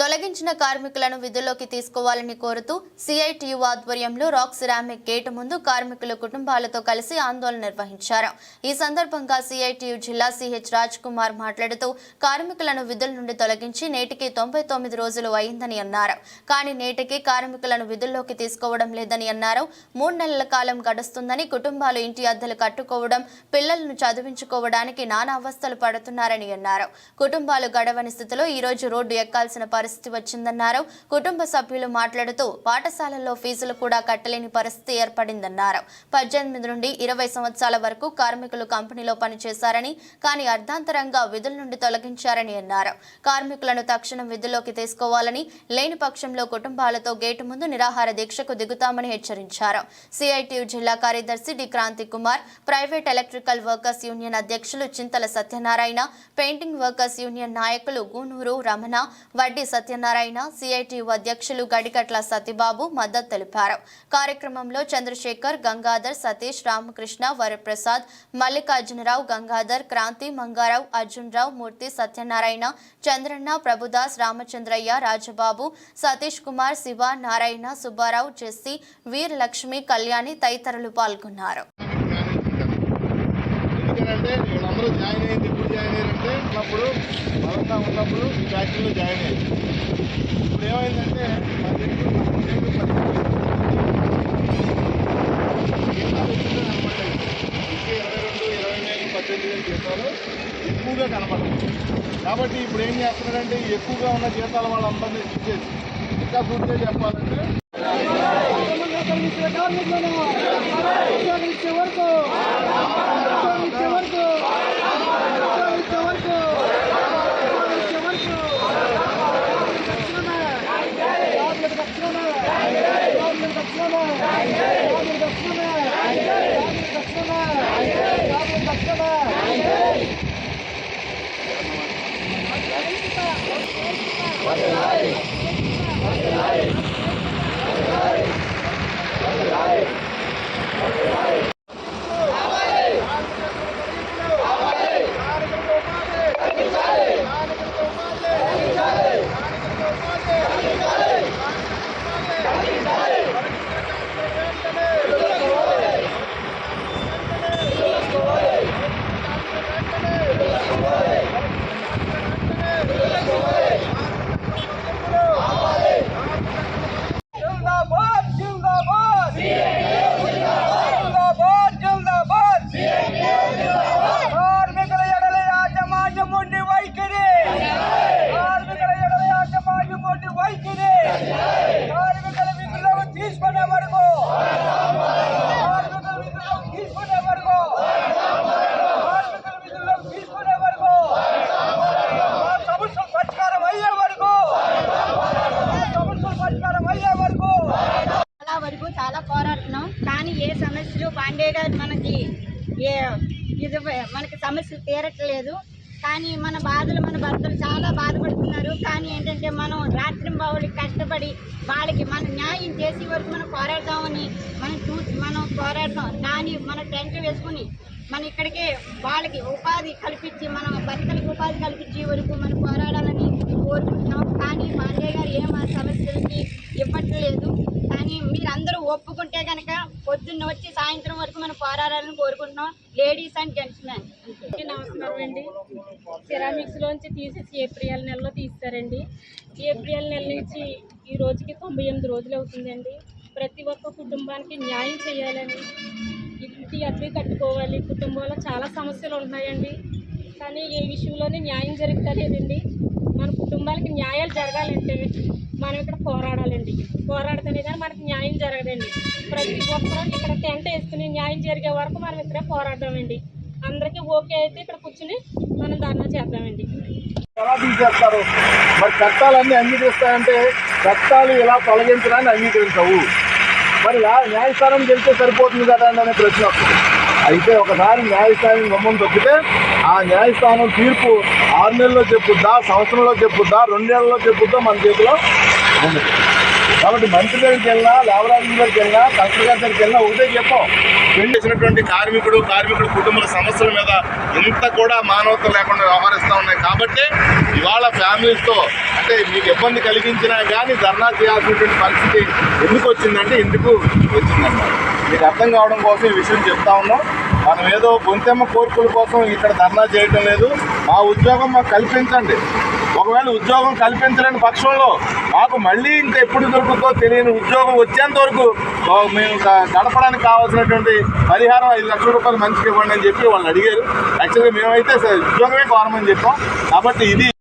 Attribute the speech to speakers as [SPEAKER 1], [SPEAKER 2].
[SPEAKER 1] తొలగించిన కార్మికులను విధుల్లోకి తీసుకోవాలని కోరుతూ సిఐటియు ఆధ్వర్యంలో రాక్ సిరామిక్ గేటు ముందు కార్మికులు కుటుంబాలతో కలిసి ఆందోళన నిర్వహించారు. ఈ సందర్భంగా సిఐటియు జిల్లా సిహెచ్ రాజ్ కుమార్ మాట్లాడుతూ కార్మికులను విధుల నుండి తొలగించి నేటికి 99 రోజులు అయిందని అన్నారు. కానీ నేటికి కార్మికులను విధుల్లోకి తీసుకోవడం లేదని అన్నారు. 3 నెలల కాలం గడుస్తుందని, కుటుంబాలు ఇంటి అద్దెలు కట్టుకోవడం, పిల్లలను చదివించుకోవడానికి నానా అవస్థలు పడుతున్నారని అన్నారు. కుటుంబాలు గడవని స్థితిలో ఈ రోజు రోడ్డు ఎక్కాల్సిన పరిస్థితి వచ్చిందన్నారు. కుటుంబ సభ్యులు మాట్లాడుతూ పాఠశాలల్లో ఫీజులు కూడా కట్టలేని పరిస్థితి ఏర్పడిందన్నారు. 18 నుండి 20 సంవత్సరాల వరకు కార్మికులు కంపెనీలో పనిచేశారని, కానీ అర్ధాంతరంగా విధుల నుండి తొలగించారని అన్నారు. కార్మికులను తక్షణం విధుల్లోకి తీసుకోవాలని, లేని పక్షంలో కుటుంబాలతో గేటు ముందు నిరాహార దీక్షకు దిగుతామని హెచ్చరించారు. సిఐటియు జిల్లా కార్యదర్శి D Kranthi Kumar, private electrical workers union అధ్యక్షులు Chintala Satyanarayana, painting workers union నాయకులు గూనూరు రమణ, వడ్డీ సత్యనారాయణ, సిఐటియు అధ్యక్షులు గడికట్ల సతీబాబు మద్దతు తెలిపారు. కార్యక్రమంలో చంద్రశేఖర్, గంగాధర్, సతీష్, రామకృష్ణ, వరప్రసాద్, మల్లికార్జునరావు, గంగాధర్, క్రాంతి, మంగారావు, అర్జున్ రావు, మూర్తి, సత్యనారాయణ, చంద్రన్న, ప్రభుదాస్, రామచంద్రయ్య, రాజబాబు, సతీష్ కుమార్, శివ, నారాయణ, సుబ్బారావు, జెస్సీ, వీరలక్ష్మి, కళ్యాణి తదితరులు పాల్గొన్నారు.
[SPEAKER 2] ఉన్నప్పుడు ఈ ఫ్యాక్టరీలో జాయిన్ అయ్యింది. ఇప్పుడు ఏమైందంటే 22-20 జీతాలు ఎక్కువగా కనపడదు. కాబట్టి ఇప్పుడు ఏం చేస్తున్నారంటే ఎక్కువగా ఉన్న జీతాల వాళ్ళందరినీ ఇచ్చేసి ఇంకా పూర్తిగా చెప్పాలంటే
[SPEAKER 3] చాలా పోరాడుతున్నాం. కానీ ఏ సమస్యలు బాండేగా మనకి సమస్యలు తీరట్లేదు. కానీ మన భర్తలు చాలా బాధపడుతున్నారు. కానీ ఏంటంటే మనం రాత్రింబవళ్ళు కష్టపడి వాళ్ళకి మన న్యాయం చేసే వరకు మనం పోరాడదామని మనం పోరాడతాం. కానీ మన టెంట్ వేసుకుని మన ఇక్కడికే వాళ్ళకి ఉపాధి కల్పించి మన భర్తలకు ఉపాధి కల్పించే వరకు మనం పోరాడాలని కోరుకుంటున్నాం. కానీ బాండే గారు ఏం ఆ సమస్యలకి ఇవ్వట్లేదు. కానీ మీరందరూ ఒప్పుకుంటే కనుక పొద్దున్న వచ్చి సాయంత్రం వరకు మనం పోరాడాలని కోరుకుంటున్నాం. Ladies and gents man.
[SPEAKER 4] నమస్కారం అండి. సిరామిక్స్ లోంచి తీసేసి ఏప్రిల్ నెలలో తీస్తారండి. ఏప్రిల్ నెల నుంచి ఈ రోజుకి 98 రోజులు అవుతుందండి. ప్రతి ఒక్క కుటుంబానికి న్యాయం చేయాలని, ఇంటి అద్దె కట్టుకోవాలి, కుటుంబంలో చాలా సమస్యలు ఉన్నాయండి. కానీ ఏ విషయంలోనే న్యాయం జరుగుతలేదండి. మన కుటుంబాలకి న్యాయాలు జరగాలంటే మనం ఇక్కడ పోరాడాలండి. పోరాడితేనే కానీ మనకి న్యాయం జరగదండి. ప్రతి ఒక్కరూ ఇక్కడ టెంట్ వేసుకుని న్యాయం జరిగే వరకు మనం ఇక్కడే పోరాడదామండి. అందరికీ ఓకే అయితే ఇక్కడ కూర్చుని మనం ధర్నా చేద్దామండి.
[SPEAKER 2] ఎలా తీసేస్తారు? మరి చట్టాలన్నీ అంగీకరిస్తాయంటే చట్టాలు ఎలా తొలగించడాన్ని అంగీకరించవు. మరి న్యాయస్థానం గెలిస్తే సరిపోతుంది కదా అనే ప్రశ్న వస్తుంది. అయితే ఒకసారి న్యాయస్థానం గమ్మం తొక్కితే ఆ న్యాయస్థానం తీర్పు 6 నెలల్లో చెప్పుద్దా, సంవత్సరంలో చెప్పుద్దా, 2 నెలల్లో చెప్పుద్దా మన చేతిలో ఉంది. కాబట్టి మంత్రి దగ్గరికి వెళ్ళినా, లేబరాజు దగ్గరికి వెళ్ళినా, కలెక్టర్ గారి దగ్గరికి వెళ్ళినా ఒకటే చెప్పాం, చేసినటువంటి కార్మికుడు కుటుంబాల సమస్యల మీద ఇంత కూడా మానవత్వం లేకుండా వ్యవహరిస్తూ ఉన్నాయి. కాబట్టి ఇవాళ ఫ్యామిలీస్తో అంటే మీకు ఇబ్బంది కలిగించినా కానీ ధర్నా చేయాల్సినటువంటి పరిస్థితి ఎందుకు వచ్చిందంటే ఇందుకు వచ్చిందన్నమాట. మీకు అర్థం కావడం కోసం ఈ విషయం చెప్తా ఉన్నాం. మనం ఏదో గొంతెమ్మ కోరికల కోసం ఇక్కడ ధర్నా చేయటం లేదు. మా ఉద్యోగం మాకు కల్పించండి. ఒకవేళ ఉద్యోగం కల్పించలేని పక్షంలో మాకు మళ్ళీ ఇంకా ఎప్పుడు దొరుకుతుందో తెలియని ఉద్యోగం వచ్చేంత వరకు మేము గడపడానికి కావాల్సినటువంటి పరిహారం 5 లక్షల రూపాయలు మంచిగా ఇవ్వండి అని చెప్పి వాళ్ళు అడిగారు. యాక్చువల్గా మేమైతే ఉద్యోగమే కోరమని చెప్పాం. కాబట్టి ఇది